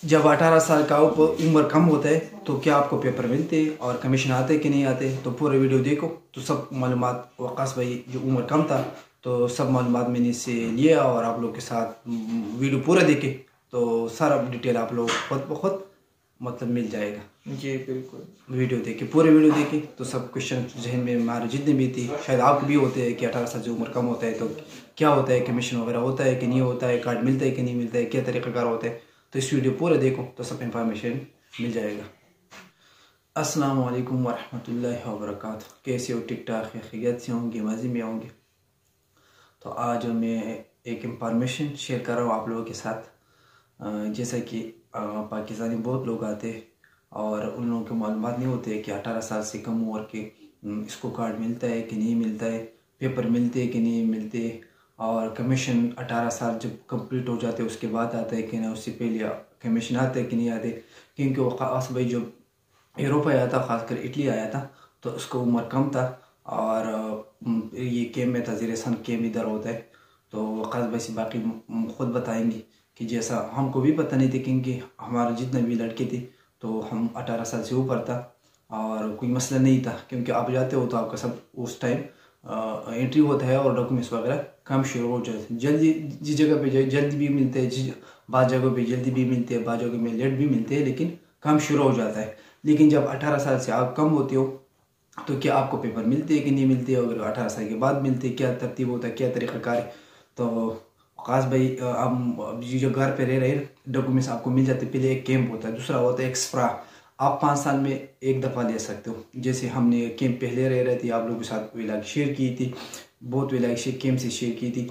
जब 18 साल का उम्र कम होता है तो क्या आपको पेपर मिलते हैं और कमीशन आते कि नहीं आते, तो पूरे वीडियो देखो तो सब मालूमात। वक़ास भाई जो उम्र कम था तो सब मालूमात मैंने इससे लिया और आप लोग के साथ वीडियो पूरा देखे तो सारा डिटेल आप लोग खुद ब खुद मतलब मिल जाएगा। जी बिल्कुल। वीडियो देखे, पूरे वीडियो देखे तो सब क्वेश्चन जहन में हमारे जितने भी थे, शायद आपको भी होते हैं कि 18 साल से उम्र कम होता है तो क्या होता है, कमीशन वगैरह होता है कि नहीं होता है, कार्ड मिलता है कि नहीं मिलता है, क्या तरीक़ाकार होता है। तो इस वीडियो पूरा देखो तो सब इंफॉर्मेशन मिल जाएगा। अस्सलाम वालेकुम वरहमतुल्लाहि वबरकातुहू। कैसे हो? ठीक ठाक है, खैरियत से होंगे, मज़े में होंगे। तो आज मैं एक इंफॉर्मेशन शेयर कर रहा हूँ आप लोगों के साथ। जैसा कि पाकिस्तानी बहुत लोग आते हैं और उन लोगों को मालूमात नहीं होते कि 18 साल से कम उम्र के इसको कार्ड मिलता है कि नहीं मिलता है, पेपर मिलते हैं कि नहीं मिलते, और कमीशन 18 साल जब कंप्लीट हो जाते हैं उसके बाद आता है कि ना, उससे पहले कमीशन आते है कि नहीं आते। क्योंकि वो ख़ास भाई जो यूरोप आया था, ख़ासकर इटली आया था, तो उसका उम्र कम था और ये केम में था, ज़ेर-ए-सन केम इधर होता है। तो ख़ास भाई से बाकी ख़ुद बताएंगे कि जैसा हमको भी पता नहीं था, क्योंकि हमारे जितने भी लड़के थे तो हम 18 साल से ऊपर था और कोई मसला नहीं था। क्योंकि आप जाते हो तो आपका सब उस टाइम एंट्री होता है और डॉक्यूमेंट्स वगैरह काम शुरू हो जाते हैं। जल्दी जिस जगह पे जाए जल्दी भी मिलते हैं, बाद जगहों पे जल्दी भी मिलते हैं, बाद जगहों में लेट भी मिलते हैं, लेकिन काम शुरू हो जाता है। लेकिन जब 18 साल से आप कम होते हो तो क्या आपको पेपर मिलते हैं कि नहीं मिलते, अगर 18 साल के बाद मिलते हैं, क्या तरतीब होता है, क्या तरीक़ाकार है। तो ख़ास भाई हम जो घर पे रह रहे डॉक्यूमेंट्स आपको मिल जाते। पहले एक कैंप होता है, दूसरा होता है एक्सप्रा। आप 5 साल में एक दफ़ा ले सकते हो। जैसे हमने कैंप पहले रह रहे थे, आप लोगों के साथ विलाग शेयर की थी, बहुत विलाग कैंप से शेयर की थी।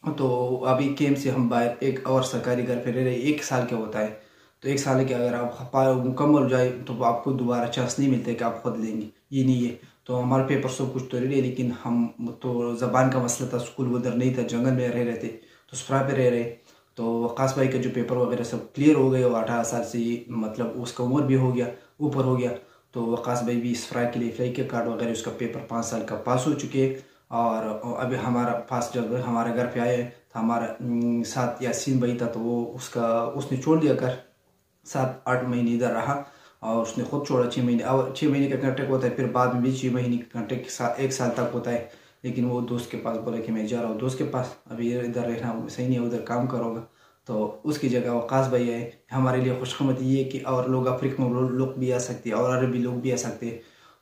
तो अभी कैंप से हम बाहर एक और सरकारी घर पे रह रहे, 1 साल का होता है। तो 1 साल के अगर आप मुकम्मल हो जाए तो आपको दोबारा चांस नहीं मिलता कि आप खुद लेंगे, ये नहीं है। तो हमारे पेपर सब कुछ तो रेडी है, लेकिन हम तो ज़बान का मसला था, स्कूल उधर नहीं था, जंगल में रह रहे थे, तो सफरा पे रह रहे। तो वक़ास भाई का जो पेपर वगैरह सब क्लियर हो गए और 18 साल से मतलब उसका उम्र भी हो गया, ऊपर हो गया। तो वक़ास भाई भी सफरा के लिए फ्लाई के कार्ड वगैरह उसका पेपर 5 साल का पास हो चुके हैं। और अभी हमारा पास जब हमारे घर पे आए तो हमारा साथ यासीन भाई था, तो वो उसने छोड़ दिया घर, 7-8 महीने इधर रहा और उसने खुद छोड़ा 6 महीने। और 6 महीने का कॉन्ट्रैक्ट होता है, फिर बाद में भी 6 महीने का कॉन्ट्रैक्ट के साथ 1 साल तक होता है। लेकिन वो दोस्त के पास बोला कि मैं जा रहा हूँ दोस्त के पास, अभी इधर रहना सही नहीं है, उधर काम करूँगा। तो उसकी जगह वक़ास भाई आए। हमारे लिए खुशकिस्मत ये है कि और लोग अफ्रीका में लोग भी आ सकते हैं और अरबी लोग भी आ सकते हैं।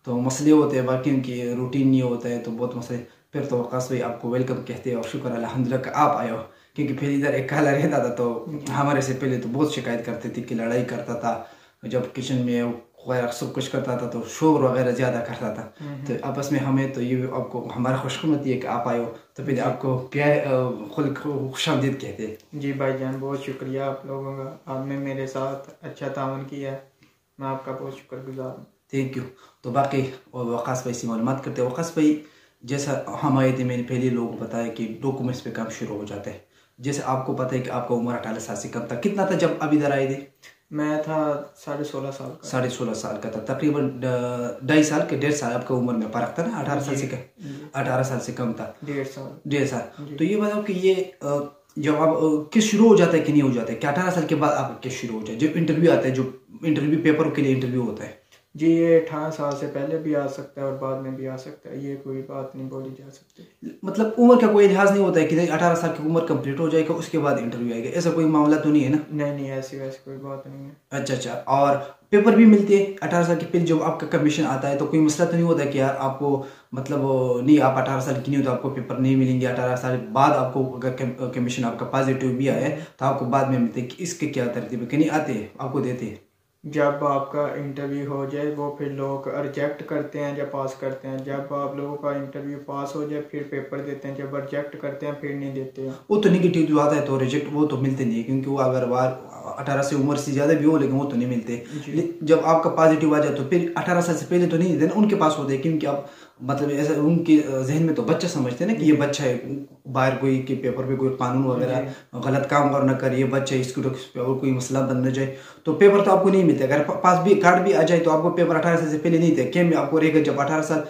तो मसले होते हैं बाकी, उनकी रूटीन नहीं होता है तो बहुत मसले। फिर तो वक़ास भाई आपको वेलकम कहते हैं और शुक्र अल्हम्दुलिल्लाह कि आप आए हो। क्योंकि फिर इधर एक काला रहता था तो हमारे से पहले तो बहुत शिकायत करते थे कि लड़ाई करता था, जब किचन में वगैरह सब कुछ करता था तो शोर वगैरह ज़्यादा करता था। तो आपस में हमें तो ये आपको हमारा खुशकिस्मती है कि आप आए हो, तो फिर आपको प्यार खुशामदीद कहते हैं। जी भाईजान, बहुत शुक्रिया आप लोगों का, आपने मेरे साथ अच्छा तावन किया है, मैं आपका बहुत शुक्रगुजार हूँ। Thank you. तो बाकी वक़ास भाई से मालूमात करते हैं। वक़ास भाई जैसा हम आए थे, मैंने पहले लोगों को बताया कि डॉक्यूमेंट्स पे काम शुरू हो जाता है। जैसे आपको पता है कि आपका उम्र 18 साल से कम था, कितना था जब आप इधर आए थे? मैं था 16.5 साल का। 16.5 साल का था, तकरीबन 2.5 साल के 1.5 साल आपका उम्र में फ़र्क था ना, 18 साल से कम, 18 साल से कम था, 1.5 साल। 1.5 साल। तो ये बताओ कि ये जब आप किस शुरू हो जाता है कि नहीं हो जाता है, कि 18 साल के बाद आपका किस शुरू हो जाए, जब इंटरव्यू आता है, जो इंटरव्यू पेपर के लिए इंटरव्यू होता है? जी, ये 18 साल से पहले भी आ सकता है और बाद में भी आ सकता है, ये कोई बात नहीं बोली जा सकती। मतलब उम्र का कोई लिहाज नहीं होता है कि 18 साल की उम्र कंप्लीट हो जाएगा उसके बाद इंटरव्यू आएगा, ऐसा कोई मामला तो नहीं है ना? नहीं नहीं, ऐसी वैसी कोई बात नहीं है। अच्छा अच्छा। और पेपर भी मिलते हैं 18 साल के फिर जब आपका कमीशन आता है, तो कोई मसला तो नहीं होता है कि यार आपको मतलब नहीं, आप 18 साल की नहीं हो तो आपको पेपर नहीं मिलेंगे, 18 साल बाद आपको अगर कमीशन आपका पॉजिटिव भी आया है तो आपको बाद में मिलते हैं, कि इसके क्या तरतीब है कि नहीं आते हैं आपको देते हैं? जब आपका इंटरव्यू हो जाए वो फिर लोग रिजेक्ट करते हैं या पास करते हैं। जब आप लोगों का इंटरव्यू पास हो जाए फिर पेपर देते हैं, जब रिजेक्ट करते हैं फिर नहीं देते हैं। वो तो नेगेटिव जो आता है तो रिजेक्ट वो तो मिलते नहीं है, क्योंकि वो अगर बार 18 से उम्र से ज़्यादा भी हो लेकिन वो तो नहीं मिलते। जब आपका पॉजिटिव आ जाए तो फिर 18 साल से पहले तो नहीं देते ना, उनके पास होते हैं, क्योंकि आप मतलब ऐसा उनके जहन में तो बच्चा समझते हैं ना कि ये बच्चा है, बाहर कोई के पेपर पे कोई कानून वगैरह गलत काम और न करे, ये बच्चा है, इसको और कोई मसला बन न जाए। तो पेपर तो आपको नहीं मिलता, अगर पास भी कार्ड भी आ जाए तो आपको पेपर 18 साल से पहले नहीं थे। कैम में आपको रहेगा जब 18 साल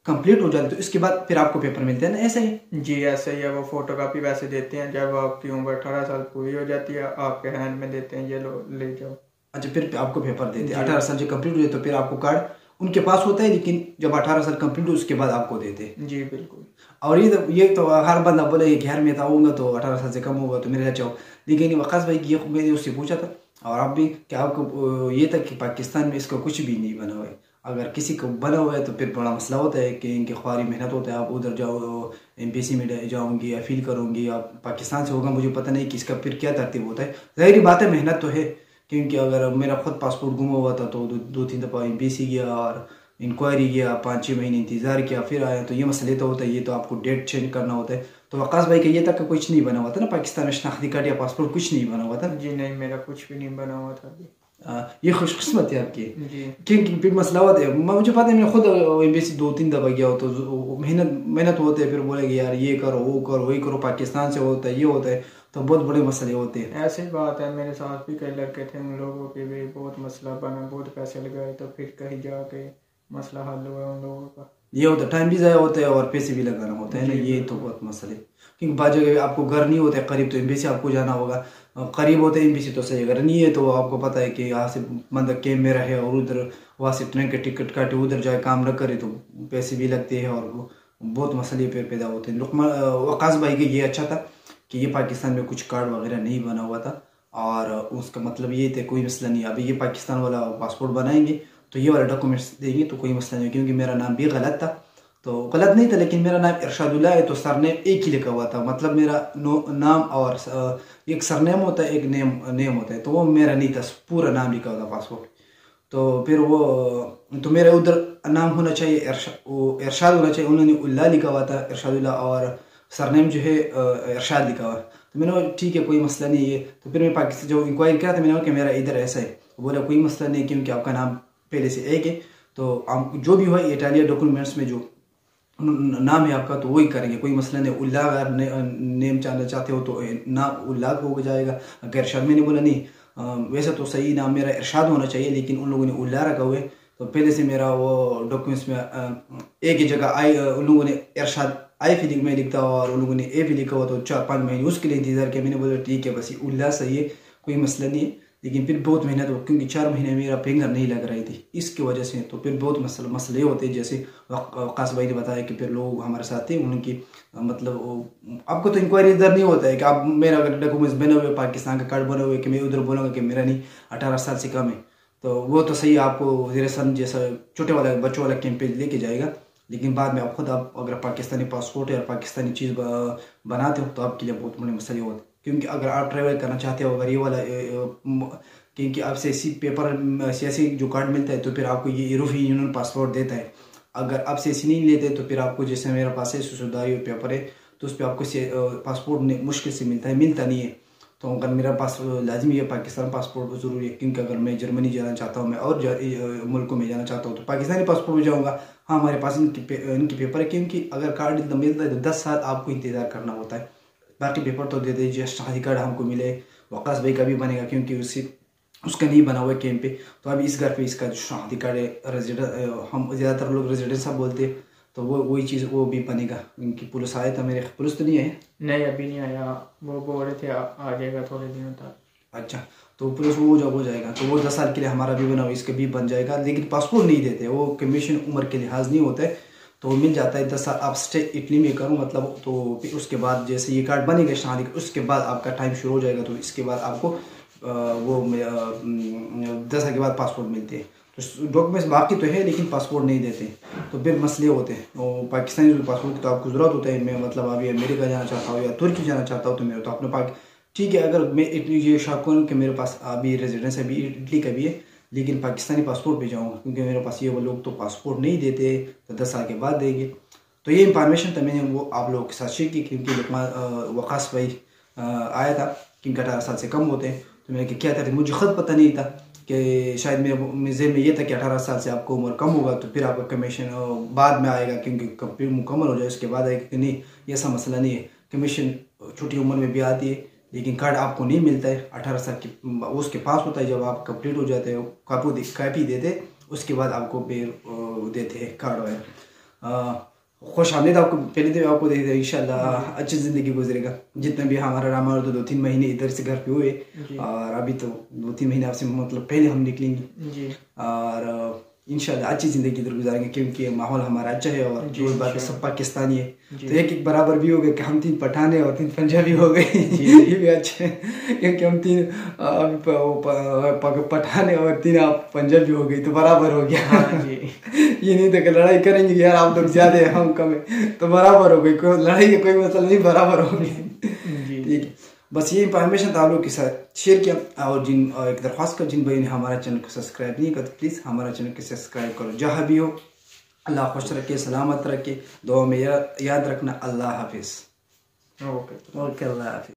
कंप्लीट हो जाती तो इसके बाद फिर आपको पेपर मिलते हैं ना, ऐसे ही? जी ऐसे ही है, वो फोटोकॉपी वैसे देते हैं। जब आपकी उम्र 18 साल पूरी हो जाती है आपके हैंड में देते हैं, ये लो ले जाओ। अच्छा, फिर आपको पेपर देते हैं जी 18 साल जब कंप्लीट हो जाए तो फिर आपको कार्ड उनके पास होता है, लेकिन जब 18 साल कंप्लीट हो उसके बाद आपको देते हैं। जी बिल्कुल। और ये तो हर बंदा बोले कि यार मैं तो आऊँगा तो 18 साल से कम होगा तो मेरे साथ जाओ, लेकिन वकास भाई की ये मैंने उससे पूछा था और आप भी कि आपको ये था कि पाकिस्तान में इसका कुछ भी नहीं बना हुआ है। अगर किसी को बना हुआ है तो फिर बड़ा मसला होता है कि इनकी ख्वारी मेहनत होता है, आप उधर जाओ एमपीसी में जाऊँगी या फील करूँगी, आप पाकिस्तान से होगा, मुझे पता नहीं कि इसका फिर क्या तरतीब होता है। ज़ाहिर बात है मेहनत तो है, क्योंकि अगर मेरा खुद पासपोर्ट गुमा हुआ था तो दो तीन दफ़ा एमपीसी गया और इंक्वायरी किया, 5-6 महीने इंतज़ार किया, फिर आया, तो ये मसले तो होता है, ये तो आपको डेट चेंज करना होता है। तो वकास भाई का ये तक कुछ नहीं बना हुआ था ना पाकिस्तान में, शनाख्ती कार्ड या पासपोर्ट कुछ नहीं बना हुआ था? जी नहीं, मेरा कुछ भी नहीं बना हुआ था अभी। ये खुशकिस्मत है आपकी, जी क्योंकि फिर मसला होता है, मुझे पता है, मैं खुद एमबीसी 2-3 दफ़ा गया हो तो मेहनत होते है, फिर बोलेंगे यार ये करो वो करो वही करो, पाकिस्तान से होता है ये होता है, तो बहुत बड़े मसले होते हैं। ऐसी बात है, मेरे साथ भी कई लड़के थे, उन लोगों के भी बहुत मसला बना, बहुत पैसे लगाए तो फिर कहीं जाके मसला हल हुआ उन लोगों का। ये होता है, टाइम भी ज़ाया होता है और पैसे भी लगाना होता है ना, ये तो बहुत मसले। क्योंकि बाद जगह आपको घर नहीं होता है करीब तो एमबीसी आपको जाना होगा, करीब होता है एमबीसी तो सही, अगर नहीं है तो आपको पता है कि यहाँ से बंदा कैब में रहे और उधर वहाँ से ट्रेन के टिकट काटे उधर जाए काम न करे तो पैसे भी लगते हैं और वो बहुत मसले फिर पैदा होते हैं। वकास भाई के ये अच्छा था कि ये पाकिस्तान में कुछ कार्ड वगैरह नहीं बना हुआ था और उसका मतलब ये थे कोई मसला नहीं, अभी ये पाकिस्तान वाला पासपोर्ट बनाएंगे तो ये वाला डॉक्यूमेंट्स देंगे तो कोई मसला नहीं, क्योंकि मेरा नाम भी गलत था, तो गलत नहीं था लेकिन मेरा नाम इरशादुल्लाह है तो सरनेम एक ही लिखा हुआ था, मतलब मेरा नाम और एक सरनेम होता है एक नेम होता है, तो वो मेरा नहीं था, पूरा नाम लिखा हुआ था पासपोर्ट। तो फिर वो तो मेरा उधर नाम होना चाहिए इरशाद होना चाहिए, उन्होंने उल्लाह लिखा हुआ था इरशादुल्लाह और सरनेम जो है इरशाद लिखा हुआ है। तो मैंने बोला ठीक है कोई मसला नहीं है, तो फिर मैं पाकिस्तान जो इंक्वायरी किया था मैंने बोला कि मेरा इधर ऐसा है, बोला कोई मसला नहीं क्योंकि आपका नाम पहले से एक है, तो आप जो भी हुआ इटालिया डॉक्यूमेंट्स में जो नाम है आपका तो वही करेंगे, कोई मसला नहीं। उल्लाह अगर नेम चाहना चाहते हो तो नाम उल्लाह हो जाएगा, अगर इरशाद मैंने बोला नहीं वैसे तो सही नाम मेरा इरशाद होना चाहिए लेकिन उन लोगों ने उल्लाह रखा हुआ है, तो पहले से मेरा वो डॉक्यूमेंट्स में एक ही जगह आई, उन लोगों ने इरशाद आई फीलिंग में लिखता हुआ और उन लोगों ने ए भी लिखा हुआ, तो 4-5 महीने उसके लिए इंतजार किया। मैंने बोला ठीक है बस ये उल्लाह सही है कोई मसला नहीं है, लेकिन फिर बहुत मेहनत हो क्योंकि 4 महीने मेरा फिंगर नहीं लग रही थी इसकी वजह से, तो फिर बहुत मसले होते हैं। जैसे वकास भाई ने बताया कि फिर लोग हमारे साथ थे उनकी मतलब आपको तो इंक्वायरी इधर नहीं होता है कि आप मेरा अगर डॉक्यूमेंट्स बने हुए पाकिस्तान का कार्ड बने हुए कि मैं उधर बोलूँगा कि मेरा नहीं 18 साल से कम है, तो वो तो सही आपको वज़ीर सन जैसा छोटे वाला बच्चों वाला कैंपेज लेके जाएगा, लेकिन बाद में आप खुद आप अगर पाकिस्तानी पासपोर्ट या पाकिस्तानी चीज़ बनाते हो तो आपके लिए बहुत बड़े मसले होते हैं। क्योंकि अगर आप ट्रैवल करना चाहते हो अगर ये वाला क्योंकि आप सियासी पेपर सियासी जो कार्ड मिलता है तो फिर आपको ये यूरोपीय यूनियन पासपोर्ट देता है, अगर आप सियासी नहीं लेते तो फिर आपको जैसे मेरे पास है सुधारी पेपर है तो उस पर आपको पासपोर्ट मुश्किल से मिलता नहीं है। तो अगर मेरा पास लाजमी है पाकिस्तान पासपोर्ट ज़रूरी है, क्योंकि अगर मैं जर्मनी जाना चाहता हूँ मैं और मुल्कों में जाना चाहता हूँ तो पाकिस्तानी पासपोर्ट में जाऊँगा। हाँ हमारे पास इनकी पेपर है, क्योंकि अगर कार्ड मिलता है तो 10 साल आपको इंतज़ार करना होता है, बाकी पेपर तो दे दीजिए। शादी कार्ड हमको मिले, वकास भाई का भी बनेगा क्योंकि उसका नहीं बना हुआ है कैंप पे, तो अभी इस घर पे इसका जो शादी कार्ड है रेजिडेंट, हम ज़्यादातर लोग रेजिडेंट साहब बोलते हैं, तो वो वही चीज़ वो भी बनेगा। उनकी पुलिस आया था, मेरे पुलिस तो नहीं है, नहीं अभी नहीं आया, वो बोल रहे थे आ जाएगा थोड़े दिनों तक। अच्छा तो पुलिस वो जब हो जाएगा तो वो 10 साल के लिए हमारा भी बना हुआ इसका भी बन जाएगा, लेकिन पासपोर्ट नहीं देते, वो कमीशन उम्र के लिहाज नहीं होता है, तो मिल जाता है 10 साल। आप स्टे इटली में करूँ मतलब, तो फिर उसके बाद जैसे ये कार्ड बनेगा शादी उसके बाद आपका टाइम शुरू हो जाएगा, तो इसके बाद आपको वो 10 साल के बाद पासपोर्ट मिलते हैं। तो डॉक्यूमेंट्स बाकी तो है लेकिन पासपोर्ट नहीं देते, तो फिर मसले होते हैं। और पाकिस्तानी पासपोर्ट की तो आपको ज़रूरत होता है, मैं मतलब अभी अमेरिका जाना चाहता हूँ या तुर्की जाना चाहता हूँ तो मेरा तो अपने पास ठीक है। अगर मैं इटली ये शौक करूँ कि मेरे पास अभी रेजिडेंस अभी इटली का भी है लेकिन पाकिस्तानी पासपोर्ट पे जाऊँगा, क्योंकि मेरे पास ये वो लोग तो पासपोर्ट नहीं देते, तो 10 साल के बाद देंगे। तो ये इंफॉर्मेशन था मैंने वो आप लोगों के साथ शेयर की, क्योंकि वकास भाई आया था क्योंकि 18 साल से कम होते हैं, तो मैंने क्या था मुझे खुद पता नहीं था कि शायद मेरे ज़हन में ये था कि 18 साल से आपको उम्र कम होगा तो फिर आपका कमीशन बाद में आएगा, क्योंकि कंप्लीट मुकम्मल हो जाए उसके बाद आएगा, कि नहीं ये ऐसा मसला नहीं है, कमीशन छोटी उम्र में भी आती है लेकिन कार्ड आपको नहीं मिलता है। 18 साल की उसके पास होता है, जब आप कंप्लीट हो जाते हो कापी देते उसके बाद आपको फिर देते हैं कार्ड वगैरह। खुश आमदीद आपको पहले तो आपको देख इंशाल्लाह अच्छी ज़िंदगी गुजरेगा। जितने भी हमारा रामायण तो 2-3 महीने इधर से घर पे हुए और अभी तो 2-3 महीने आपसे मतलब पहले हम निकलेंगे जी। और इंशाल्लाह अच्छी ज़िंदगी इधर गुजारेंगे क्योंकि माहौल हमारा अच्छा है और जो बाकी सब पाकिस्तानी है तो एक बराबर भी हो गए कि हम 3 पठान है और 3 पंजाबी हो गए ये भी अच्छे हैं क्योंकि हम 3 पठान है और 3 आप पंजाबी हो गई तो बराबर हो गया। हाँ जी। ये नहीं तो कि लड़ाई करेंगे यार आप लोग ज़्यादा है हम कम है तो बराबर हो गई, कोई लड़ाई का कोई मतलब नहीं, बराबर हो गई। ठीक है, बस ये इंफॉर्मेशन तो आप लोग के साथ शेयर किया और एक दरख्वास्त कर जिन भाई ने हमारा चैनल को सब्सक्राइब नहीं कर तो प्लीज़ हमारा चैनल को सब्सक्राइब करो। जहाँ भी हो अल्लाह खुश रखे, सलामत रखे, दुआ में याद रखना। अल्लाह हाफिज़। ओके अल्लाह हाफिज़।